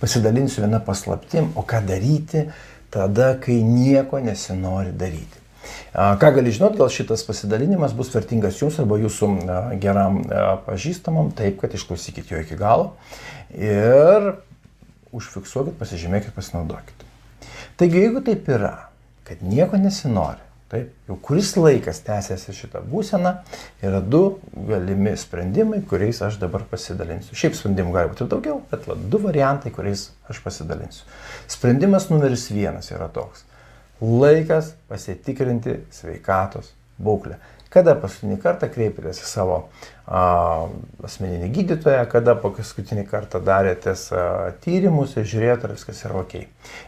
Pasidalinsiu vieną paslaptim, o ką daryti tada, kai nieko nesinori daryti. Ką gali žinot, gal šitas pasidalinimas bus vertingas jums arba jūsų geram pažįstamam, taip, kad išklausykit jo iki galo ir užfiksuokit, pasižymėkit, pasinaudokit. Taigi, jeigu taip yra, kad nieko nesinori, taip, jau kuris laikas tęsiasi šitą būseną, yra du galimi sprendimai, kuriais aš dabar pasidalinsiu. Šiaip sprendimų gali būti ir daugiau, bet du variantai, kuriais aš pasidalinsiu. Sprendimas numeris 1 yra toks. Laikas pasitikrinti sveikatos būklę. Kada paskutinį kartą kreipėtės į savo asmeninį gydytoją, kada paskutinį kartą darėtės tyrimus ir žiūrėjote, ar viskas yra ok.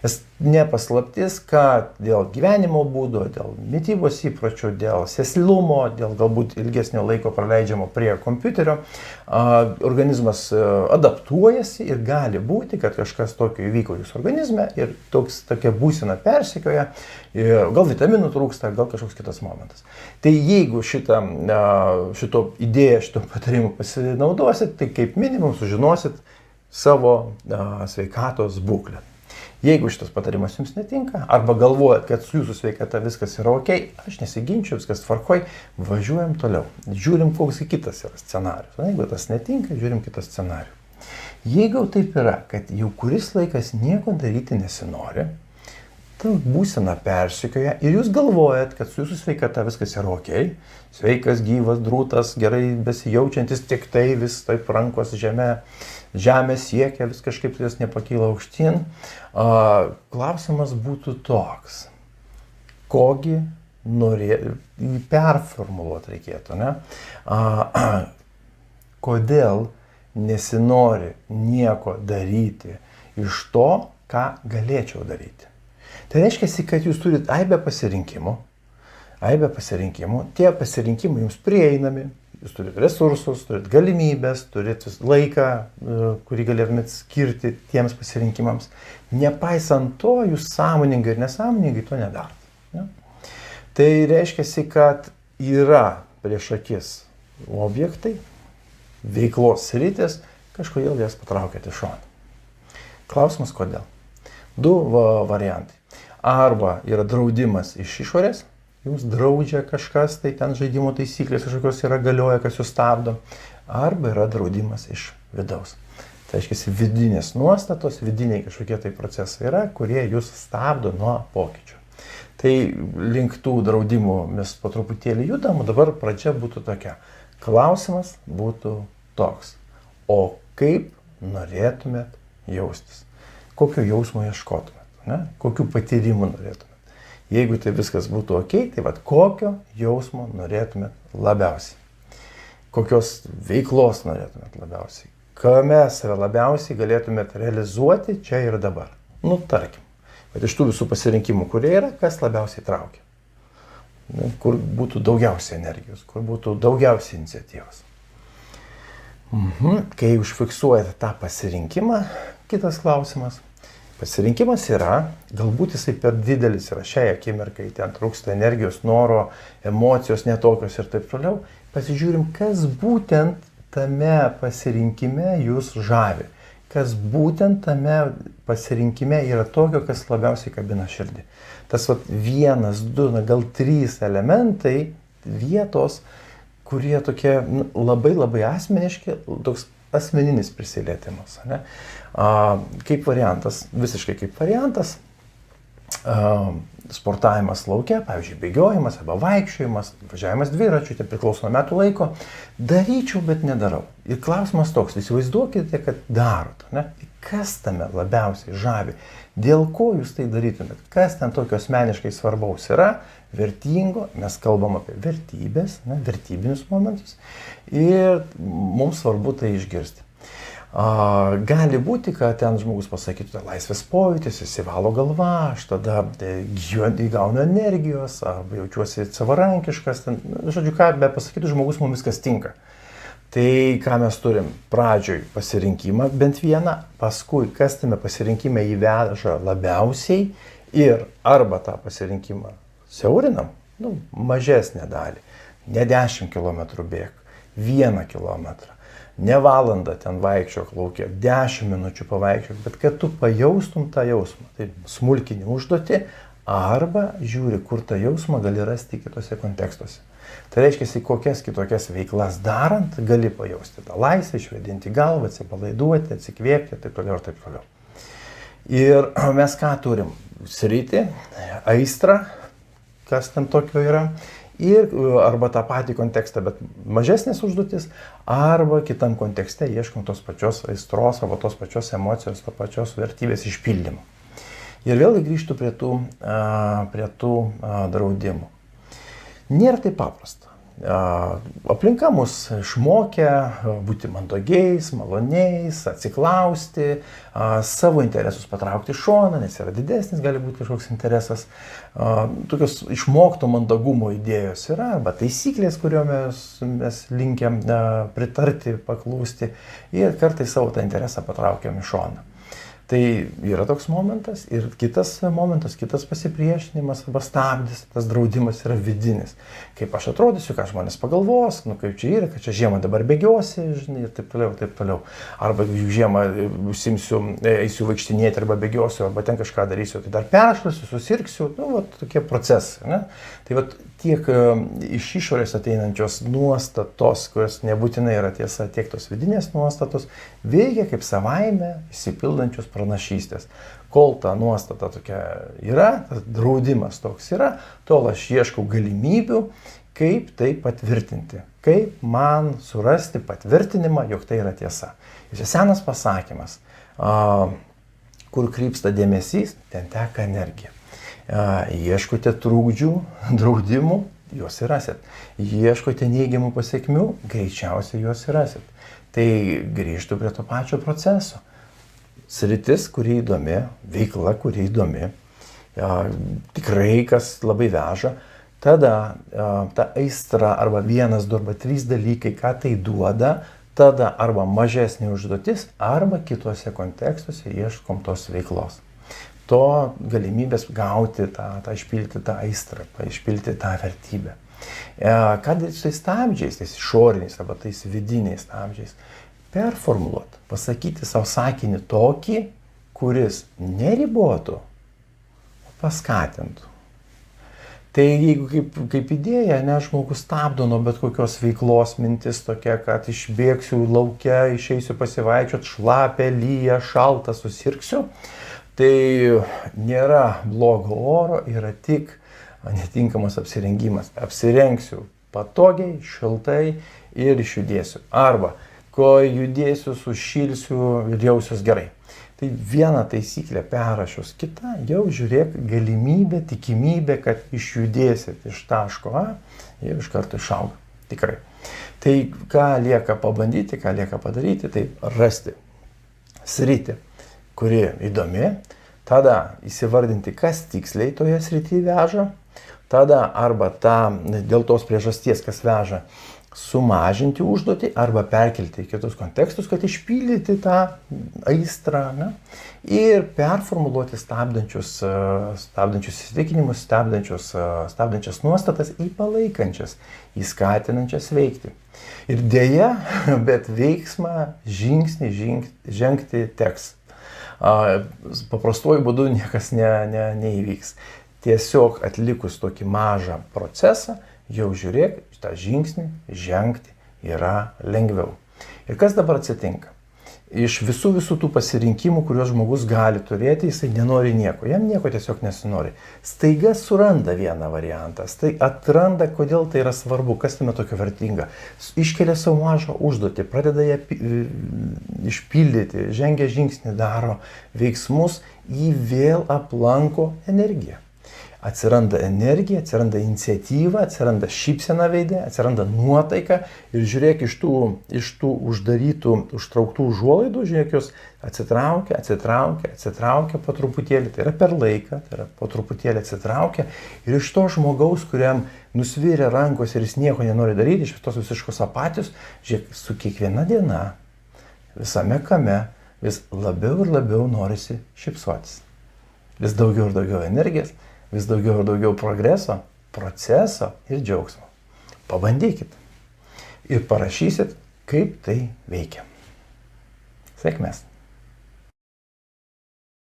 Nes nepaslaptis, kad dėl gyvenimo būdo, dėl mitybos įpročių, dėl sėslumo, dėl galbūt ilgesnio laiko praleidžiamo prie kompiuterio, organizmas adaptuojasi ir gali būti, kad kažkas tokio įvyko jūsų organizme ir tokia būsena persekioja, gal vitaminų trūksta, gal kažkoks kitas momentas. Tai jeigu šito idėją, šito patarimu pasinaudosit, tai kaip minimum sužinosit savo sveikatos būklę. Jeigu šitas patarimas jums netinka, arba galvojat, kad su jūsų sveikata viskas yra ok, aš nesiginčiu, viskas tvarkoj, važiuojam toliau. Žiūrim, koks kitas yra scenarius. Jeigu tas netinka, žiūrim kitą scenarių. Jeigu taip yra, kad jau kuris laikas nieko daryti nesinori, ta būsena persekioja ir jūs galvojat, kad su jūsų sveikata viskas yra ok, sveikas, gyvas, drūtas, gerai besijaučiantis, tik tai vis taip rankos žemė siekia, vis kažkaip jas nepakyla aukštyn. Klausimas būtų toks, kogi performuluoti reikėtų, ne? Kodėl nesinori nieko daryti iš to, ką galėčiau daryti? Tai reiškia, kad jūs turit aibę pasirinkimų, tie pasirinkimai jums prieinami, jūs turit resursus, turit galimybės, turit laiką, kurį galėtumėt skirti tiems pasirinkimams. Nepaisant to, jūs sąmoningai ir nesąmoningai to nedarot. Ne? Tai reiškia, kad yra prieš akis objektai, veiklos sritis, kažkodėl jas patraukėte į šoną. Klausimas kodėl? Du variantai. Arba yra draudimas iš išorės, jums draudžia kažkas, tai ten žaidimo taisyklės kažkokios yra galioja, kas jūs stabdo. Arba yra draudimas iš vidaus. Tai reiškia, vidinės nuostatos, vidiniai kažkokie tai procesai yra, kurie jūs stabdo nuo pokyčių. Tai link tų draudimų mes po truputėlį judam, dabar pradžia būtų tokia. Klausimas būtų toks. O kaip norėtumėt jaustis? Kokio jausmo ieškotumėt? Ne? Kokių patyrimų norėtumėt? Jeigu tai viskas būtų ok, tai kokio jausmo norėtumėt labiausiai? Kokios veiklos norėtumėt labiausiai? Kame save labiausiai galėtumėt realizuoti čia ir dabar? Nu, tarkim, bet iš tų visų pasirinkimų, kurie yra, kas labiausiai traukia? Kur būtų daugiausiai energijos, kur būtų daugiausiai iniciatyvos? Kai užfiksuojate tą pasirinkimą, kitas klausimas. Pasirinkimas yra, galbūt jisai per didelis yra šiai akimirkai, ten trūksta energijos, noro, emocijos netokios ir taip toliau. Pasižiūrim, kas būtent tame pasirinkime jūs žavi. Kas būtent tame pasirinkime yra tokio, kas labiausiai kabina širdį. Tas 1, 2, gal 3 elementai, vietos, kurie tokie labai asmeniški, toks asmeninis prisilietimas. Ne? Kaip variantas, visiškai kaip variantas, sportavimas lauke, pavyzdžiui, bėgiojimas arba vaikščiojimas, važiavimas dviračiu, tai priklauso nuo metų laiko, daryčiau, bet nedarau. Ir klausimas toks, įsivaizduokite, kad darot. Ne? Kas tame labiausiai žavi? Dėl ko jūs tai darytumėt? Kas ten tokio asmeniškai svarbaus yra? Vertingo, mes kalbam apie vertybės, ne, vertybinius momentus ir mums svarbu tai išgirsti. Gali būti, kad ten žmogus pasakytų, laisvės pojūtis, įsivalo galva, aš tada įgaunu energijos, arba jaučiuosi savarankiškas, ten, žodžiu, ką be pasakytų žmogus, mums viskas tinka. Tai ką mes turim? Pradžioj pasirinkimą bent vieną, paskui kas tame pasirinkime įveža labiausiai ir arba tą pasirinkimą siaurinam, mažesnę dalį, ne 10 km bėg, 1 kilometrą. Ne valandą ten vaikščiok laukia, 10 minučių pavaikščiok, bet kad tu pajaustum tą jausmą. Tai smulkini užduotį arba žiūri, kur tą jausmą gali rasti kitose kontekstuose. Tai reiškia, kokias kitokias veiklas darant gali pajausti tą laisvę, išvedinti galvą, atsipalaiduoti, atsikvėpti ir taip toliau ir taip toliau. Ir mes ką turim? Sritį, aistrą, kas ten tokio yra. Ir arba tą patį kontekstą, bet mažesnės užduotis, arba kitam kontekste ieškom tos pačios aistros, arba tos pačios emocijos, tos pačios vertybės išpildymo. Ir vėlgi grįžtu prie tų draudimų. Nėra taip paprasta. Aplinka mus išmokė būti mandagiais, maloniais, atsiklausti, savo interesus patraukti į šoną, nes yra didesnis, gali būti kažkoks interesas. Tokios išmokto mandagumo idėjos yra, arba taisyklės, kuriomis mes linkiam pritarti, paklūsti ir kartais savo tą interesą patraukiam į šoną. Tai yra toks momentas ir kitas momentas, kitas pasipriešinimas arba stabdis, tas draudimas yra vidinis. Kaip aš atrodysiu, ką žmonės pagalvos, kaip čia yra, kad čia žiemą dabar bėgiosi, žinai, ir taip toliau, taip toliau. Arba žiemą eisiu vaikštinėti arba bėgiosiu, arba ten kažką darysiu, tai dar peršlasiu, susirgsiu, tokie procesai. Ne? Tai tiek iš išorės ateinančios nuostatos, kurios nebūtinai yra tiesa, tiek tos vidinės nuostatos, veikia kaip savaime išsipildančios pranašystės. Kol ta nuostata tokia yra, tas draudimas toks yra, tol aš ieškau galimybių, kaip tai patvirtinti, kaip man surasti patvirtinimą, jog tai yra tiesa. Ir senas pasakymas, kur krypsta dėmesys, ten teka energija. Ieškote trūkdžių, draudimų, juos ir rasit. Ieškote neigiamų pasiekmių, greičiausiai juos ir rasit. Tai grįžtų prie to pačio proceso. Sritis, kuri įdomi, veikla, kuri įdomi, tikrai kas labai veža, tada ta aistra arba 1, 2 arba 3 dalykai, ką tai duoda, tada arba mažesnė užduotis, arba kitose kontekstuose ieškom tos veiklos. To galimybės gauti tą išpilti tą aistrą, išpilti tą vertybę. Ką daryti su tais stabdžiais, tais išoriniais arba tais vidiniais stabdžiais? Performuluoti, pasakyti savo sakinį tokį, kuris neribotų, paskatintų. Tai jeigu kaip idėja, žmogus stabdo nuo bet kokios veiklos mintis tokia, kad išbėgsiu lauke, išeisiu pasivaičiot, šlapia, lyja, šalta, susirgsiu, tai nėra blogo oro, yra tik netinkamas apsirengimas. Apsirengsiu patogiai, šiltai ir išjudėsiu. Arba, ko judėsiu, sušilsiu ir jausiuos gerai. Tai viena taisyklė perrašius kitą, jau žiūrėk galimybę, tikimybę, kad išjudėsit iš taško A, jau iš karto išauga. Tikrai. Tai ką lieka pabandyti, ką lieka padaryti, tai rasti sritį, kuri įdomi, tada įsivardinti, kas tiksliai toje srityje veža, tada arba dėl tos priežasties, kas veža, sumažinti užduotį arba perkelti į kitus kontekstus, kad išpildyti tą aistrą, ne? Ir performuluoti stabdančius įsitikinimus, stabdančias nuostatas į palaikančias, į skatinančias veikti. Ir dėja, bet veiksmą žingsnį žengti teks. Paprastuoju būdu niekas neįvyks. Tiesiog atlikus tokį mažą procesą, jau žiūrėk, tą žingsnį žengti yra lengviau. Ir kas dabar atsitinka? Iš visų tų pasirinkimų, kuriuos žmogus gali turėti, jisai nenori nieko. Jam nieko tiesiog nesinori. Staiga suranda vieną variantą. Atranda, kodėl tai yra svarbu, kas tame tokio vertinga. Iškelia savo mažą užduotį, pradeda ją išpildyti, žengia žingsnį, daro veiksmus, jį vėl aplanko energiją. Atsiranda energija, atsiranda iniciatyva, atsiranda šypsena veide, atsiranda nuotaika ir žiūrėk iš tų uždarytų, užtrauktų užuolaidų, žiūrėk jos atsitraukia po truputėlį, tai yra per laiką, tai yra po truputėlį atsitraukia ir iš to žmogaus, kuriam nusvirė rankos ir jis nieko nenori daryti, iš tos visiškos apatijos, žiūrėk, su kiekviena diena, visame kame, vis labiau ir labiau norisi šypsotis. Vis daugiau ir daugiau energijos, vis daugiau ir daugiau progreso, proceso ir džiaugsmo. Pabandykit. ir parašysit, kaip tai veikia. Sėkmės.